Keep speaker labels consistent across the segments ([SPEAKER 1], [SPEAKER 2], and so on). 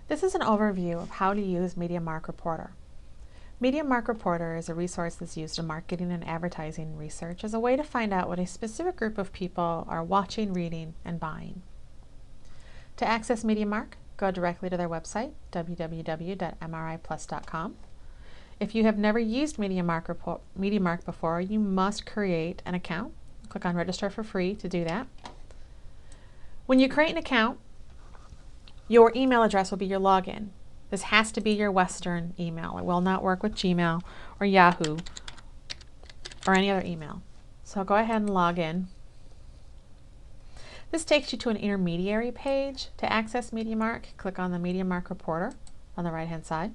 [SPEAKER 1] This is an overview of how to use MediaMark Reporter. MediaMark Reporter is a resource that's used in marketing and advertising research as a way to find out what a specific group of people are watching, reading, and buying. To access MediaMark, go directly to their website, www.mriplus.com. If you have never used MediaMark before, you must create an account. Click on Register for free to do that. When you create an account, your email address will be your login. This has to be your Western email. It will not work with Gmail or Yahoo or any other email. So go ahead and log in. This takes you to an intermediary page. To access MediaMark, click on the MediaMark Reporter on the right-hand side.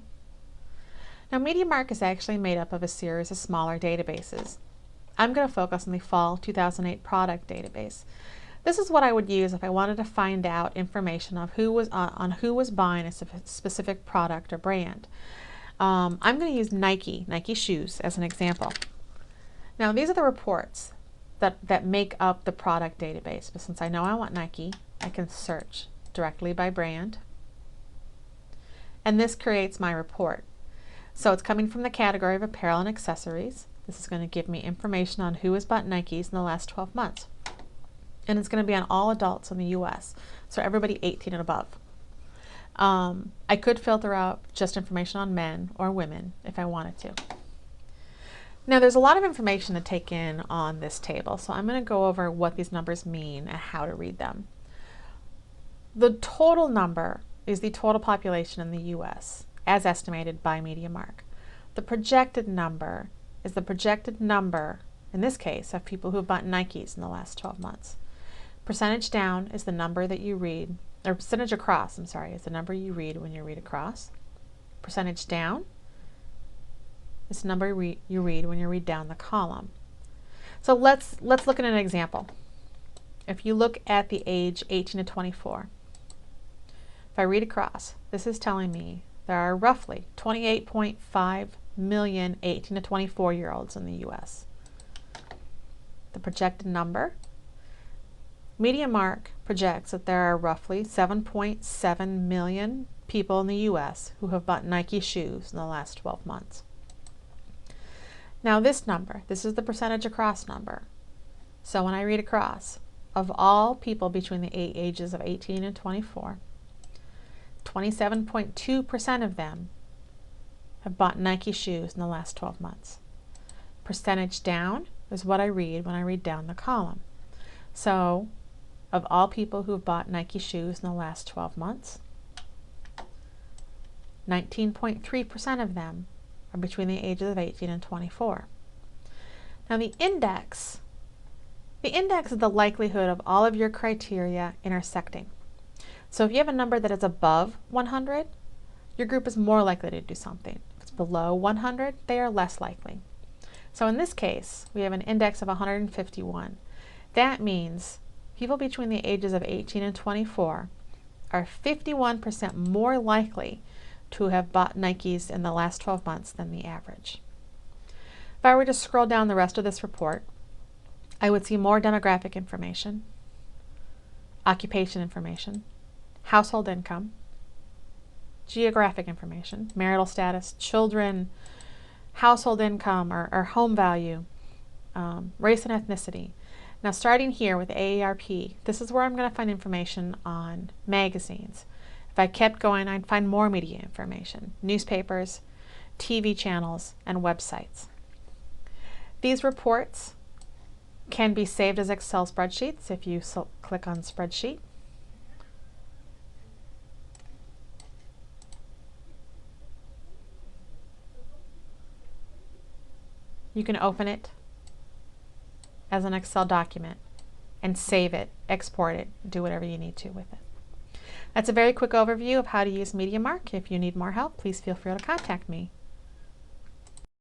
[SPEAKER 1] Now, MediaMark is actually made up of a series of smaller databases. I'm going to focus on the Fall 2008 product database. This is what I would use if I wanted to find out information of who was buying a specific product or brand. I'm going to use Nike shoes as an example. Now, these are the reports that make up the product database. But since I know I want Nike, I can search directly by brand. And this creates my report. So it's coming from the category of apparel and accessories. This is going to give me information on who has bought Nikes in the last 12 months. And it's going to be on all adults in the US, so everybody 18 and above. I could filter out just information on men or women if I wanted to. Now, there's a lot of information to take in on this table, so I'm going to go over what these numbers mean and how to read them. The total number is the total population in the US, as estimated by MediaMark. The projected number is the projected number, in this case, of people who have bought Nikes in the last 12 months. Percentage down is the number that you read, or percentage across, I'm sorry, is the number you read when you read across. Percentage down is the number you read when you read down the column. So let's look at an example. If you look at the age 18 to 24, if I read across, this is telling me there are roughly 28.5 million 18 to 24-year-olds in the US. The projected number, MediaMark projects that there are roughly 7.7 million people in the US who have bought Nike shoes in the last 12 months. Now this number, this is the percentage across number. So when I read across, of all people between the ages of 18 and 24, 27.2% of them have bought Nike shoes in the last 12 months. Percentage down is what I read when I read down the column. So of all people who have bought Nike shoes in the last 12 months, 19.3% of them are between the ages of 18 and 24. Now the index is the likelihood of all of your criteria intersecting. So if you have a number that is above 100, your group is more likely to do something. If it's below 100, they are less likely. So in this case, we have an index of 151. That means people between the ages of 18 and 24 are 51% more likely to have bought Nikes in the last 12 months than the average. If I were to scroll down the rest of this report, I would see more demographic information, occupation information, household income, geographic information, marital status, children, household income or home value, race and ethnicity. Now starting here with AARP, this is where I'm going to find information on magazines. If I kept going, I'd find more media information, newspapers, TV channels, and websites. These reports can be saved as Excel spreadsheets if you click on Spreadsheet. You can open it as an Excel document and save it, export it, do whatever you need to with it. That's a very quick overview of how to use MediaMark. If you need more help, please feel free to contact me.